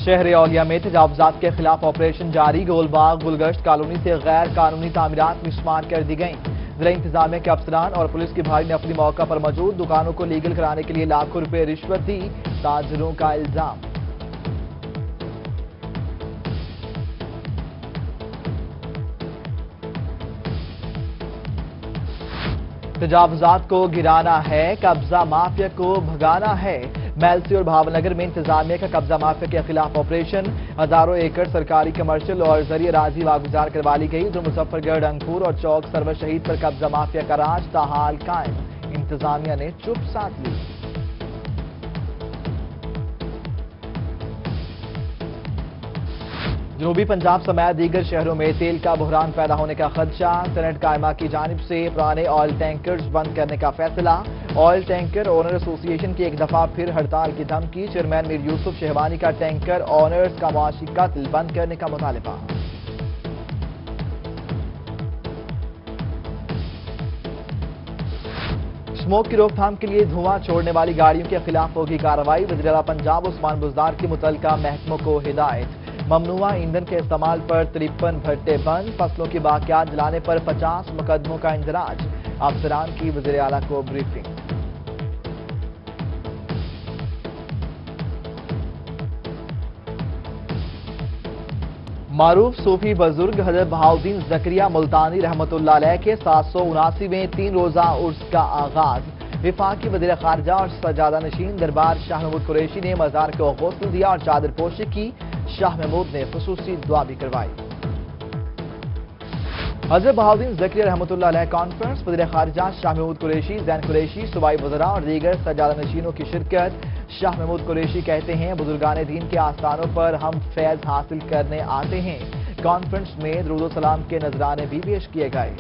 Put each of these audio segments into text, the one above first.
شہر اولیاء میں تجاوزات کے خلاف آپریشن جاری، گول باغ گلگشت کالونی سے غیر قانونی تعمیرات مسمار کر دی گئیں۔ ضلع انتظامیہ کے افسران اور پولیس کے بھائی نے اپنی موقع پر موجود دکانوں کو لیگل کرانے کے لیے لاکھوں روپے رشوت دی، تاجروں کا الزام۔ تجاوزات کو گرانا ہے، قبضہ مافیا کو بھگانا ہے۔ میلسی اور بھاونگر میں انتظامیہ کا قبضہ مافیا کے خلاف آپریشن، ہزاروں ایکڑ سرکاری کمرشل اور زرعی اراضی واگزار کروا لی گئی۔ مظفر گڑھ، انگپور اور چوک سرور شہید پر قبضہ مافیا کا راج تاحال قائم، انتظامیہ نے چپ ساتھ لی۔ جنوبی پنجاب سمیت دیگر شہروں میں تیل کا بحران پیدا ہونے کا خدشہ، سینٹ قائمہ کی جانب سے پرانے آئل ٹینکرز بند کرنے کا فیصلہ۔ آئل ٹینکر اونر ایسوسی ایشن کی ایک دفعہ پھر ہڑتال کی دھمکی، چیئرمین میر یوسف شہبانی کا ٹینکر اونرز کا معاشی قتل بند کرنے کا مطالبہ۔ اسموک کی روک تھام کے لیے دھواں چھوڑنے والی گاڑیوں کے خلاف ہوگی کارروائی، وزیر اعلیٰ پنجاب عثمان بزدار کی متعلقہ محکموں کو ہدایت۔ ممنوعہ ایندھن کے استعمال پر 53 بھٹے بند، فصلوں کی باقیات جلانے پر 50 مقدموں کا اندراج، افسران کی وزیر اعلیٰ کو بریفنگ۔ معروف صوفی بزرگ حضرت بہاؤالدین زکریہ ملتانی رحمت اللہ علیہ کے 779ویں 3 روزہ عرس کا آغاز، وفاقی وزیر خارجہ اور سجادہ نشین دربار شاہ محمود قریشی نے مزار کو غسل دیا اور چادر پوشی کی، شاہ محمود نے خصوصی دعا بھی کروائی۔ حضرت بہاؤالدین زکریہ رحمت اللہ علیہ کانفرنس، وزیر خارجہ شاہ محمود قریشی، زین قریشی، صوبائی وزراء اور دیگر سجادہ نشینوں کی شرکت۔ شاہ محمود قریشی کہتے ہیں، بزرگان دین کے آستانوں پر ہم فیض حاصل کرنے آتے ہیں۔ کانفرنس میں درود و سلام کے نذرانے بھی پیش کیے گئے۔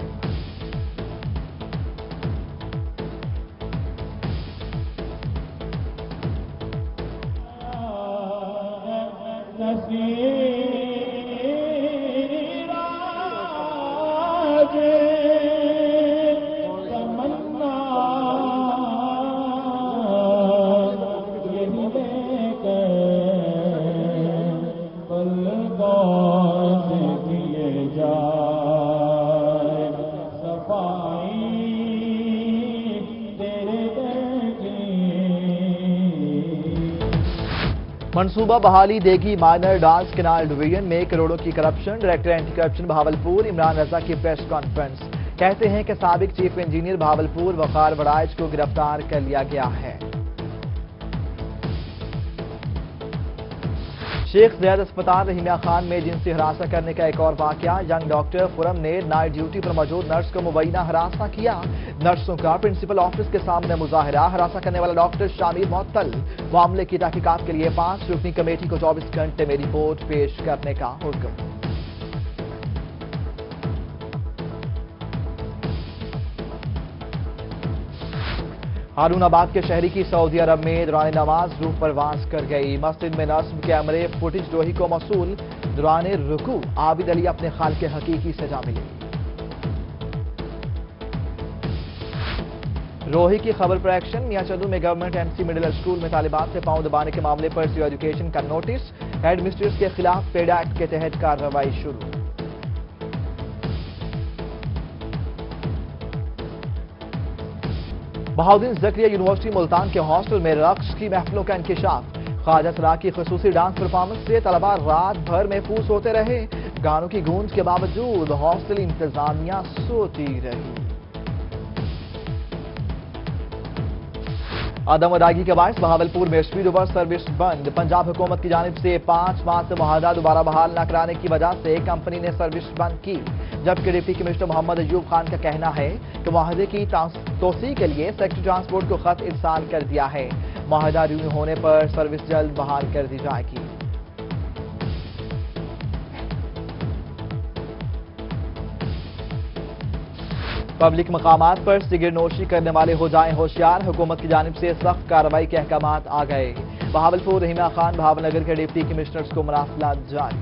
منصوبہ بحالی دے گی مائنر ڈانس کینال ڈویژن میں کروڑوں کی corruption, director anti corruption Bahawalpur Imran Raza کی پریس کانفرنس، کہتے ہیں کہ سابق چیف انجینئر بہاولپور وقار وڑائچ کو گرفتار کر لیا گیا ہے۔ شیخ زید اسپتال رحیمیہ خان میں جنسی ہراساں کرنے کا ایک اور واقعہ، ینگ ڈاکٹر خرم نے نائٹ ڈیوٹی پر موجود نرس کو مبینہ ہراساں کیا، نرسوں کا پرنسپل آفس کے سامنے مظاہرہ، ہراساں کرنے والا ڈاکٹر شامیر معطل، معاملے کی تحقیقات کے لیے 5 رکنی کمیٹی کو 24 گھنٹے میں رپورٹ پیش کرنے کا حکم۔ ہارون آباد کے شہری کی سعودی عرب میں دوران نماز روح پرواز کر گئی، مسجد میں نصب کیمرے فوٹیج ڈوہی کو موصول، دوران رکوع عابد علی اپنے خالق حقیقی سے جا ملے۔ روہی کی خبر پر ایکشن، میاں چندو میں گورنمنٹ MC مڈل اسکول میں طالبات سے پاؤں دبانے کے معاملے پر سیو ایجوکیشن کا نوٹس، ہیڈ مسٹریس کے خلاف پیڈ ایکٹ کے تحت کارروائی شروع۔ بہاؤالدین زکریہ یونیورسٹی ملتان کے ہاسٹل میں رقص کی محفلوں کا انکشاف، خواجہ سرا کی خصوصی ڈانس پرفارمنس سے طلباء رات بھر محفوظ ہوتے رہے، گانوں کی گونج کے باوجود ہاسٹل انتظامیہ سوتی رہی۔ عدم ادائیگی کے باعث بہاولپور میں اسپیڈ اوور سروس بند، پنجاب حکومت کی جانب سے 5 ماہ سے معاہدہ دوبارہ بحال نہ کرانے کی وجہ سے کمپنی نے سروس بند کی، جبکہ ڈپٹی کمشنر محمد ایوب خان کا کہنا ہے کہ معاہدے کی توسیع کے لیے سیکٹری ٹرانسپورٹ کو خط ارسال کر دیا ہے، معاہدہ ریونیو ہونے پر سروس جلد بحال کر دی جائے گی۔ پبلک مقامات پر سگریٹ نوشی کرنے والے ہو جائیں ہوشیار، حکومت کی جانب سے سخت کارروائی کے احکامات آ گئے، بہاولپور رحیمیہ خان بھاونگر کے ڈپٹی کمشنرز کو مراسلات جاری۔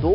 2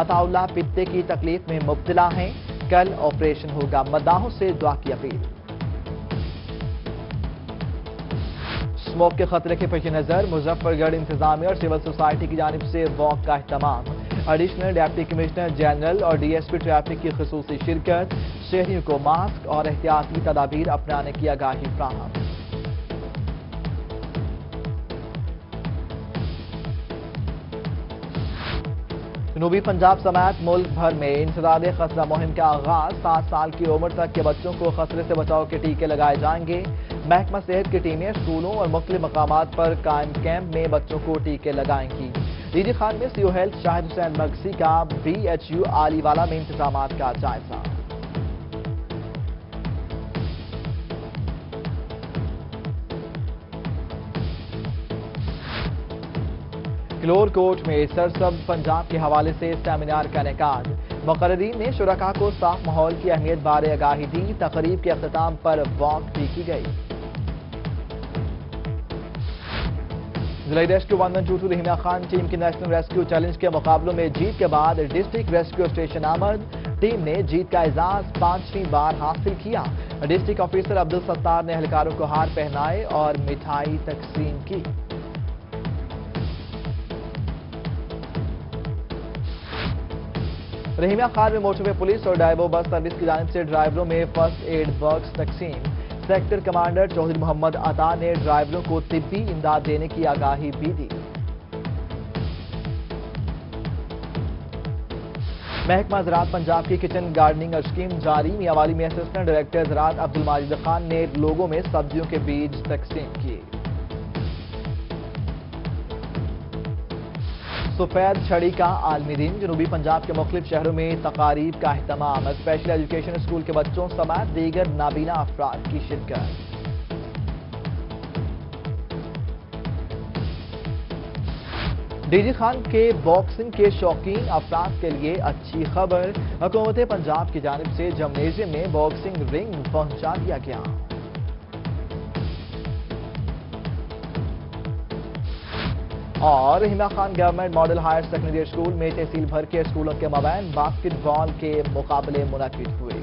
عطاءاللہ پتے کی تکلیف میں مبتلا ہیں، کل آپریشن ہوگا، مداحوں سے دعا کی اپیل۔ اسموک کے خطرے کے پیش نظر مظفر گڑھ انتظامیہ اور سول سوسائٹی کی جانب سے واک کا اہتمام، ایڈیشنل ڈپٹی کمشنر جنرل اور ڈی ایس پی ٹریفک کی خصوصی شرکت، شہریوں کو ماسک اور احتیاطی تدابیر اپنانے کی آگاہی فراہم۔ جنوبی پنجاب سمیت ملک بھر میں انسداد خسرہ مہم کا آغاز، 7 سال کی عمر تک کے بچوں کو خسرے سے بچاؤ کے ٹیکے لگائے جائیں گے۔ محکمہ صحت کی ٹیمیں اسکولوں اور مختلف مقامات پر قائم کیمپ میں بچوں کو ٹیکے لگائیں گی۔ ڈی جی خان میں سی او ہیلتھ شاہد حسین مگسی کا بی ایچ یو آلی والا میں انتظامات کا جائزہ۔ کلور کوٹ میں سرسبز پنجاب کے حوالے سے سیمینار کا انعقاد، مقررین نے شرکاء کو صاف ماحول کی اہمیت بارے آگاہی دی، تقریب کے اختتام پر واک بھی کی گئی۔ ضلع ریسکیو 112 رحیمیہ خان ٹیم کی نیشنل ریسکیو چیلنج کے مقابلوں میں جیت کے بعد ڈسٹرکٹ ریسکیو اسٹیشن آمد، ٹیم نے جیت کا اعزاز 5ویں بار حاصل کیا۔ ڈسٹرکٹ آفیسر عبدالستار نے اہلکاروں کو ہار پہنائے اور مٹھائی تقسیم کی۔ رحیمیہ خان میں موٹر وے پولیس اور ڈائیو بس سروس کی جانب سے ڈرائیوروں میں فرسٹ ایڈ باکس تقسیم، سیکٹر کمانڈر چودھری محمد عطا نے ڈرائیوروں کو طبی امداد دینے کی آگاہی بھی دی۔ محکمہ زراعت پنجاب کی کچن گارڈننگ اسکیم جاری، میاوالی میں اسسٹنٹ ڈائریکٹر زراعت عبدالماجد خان نے لوگوں میں سبزیوں کے بیج تقسیم کیے۔ سفید چھڑی کا عالمی دن، جنوبی پنجاب کے مختلف شہروں میں تقاریب کا اہتمام، اسپیشل ایجوکیشن اسکول کے بچوں سمیت دیگر نابینا افراد کی شرکت۔ ڈی جی خان کے باکسنگ کے شوقین افراد کے لیے اچھی خبر، حکومت پنجاب کی جانب سے جمنیزیم میں باکسنگ رنگ پہنچا دیا گیا۔ اور Rahimiya Khan government model higher secondary school میں تحصیل بھر کے اسکولوں کے مابین باسکٹ بال کے مقابلے منعقد ہوئے۔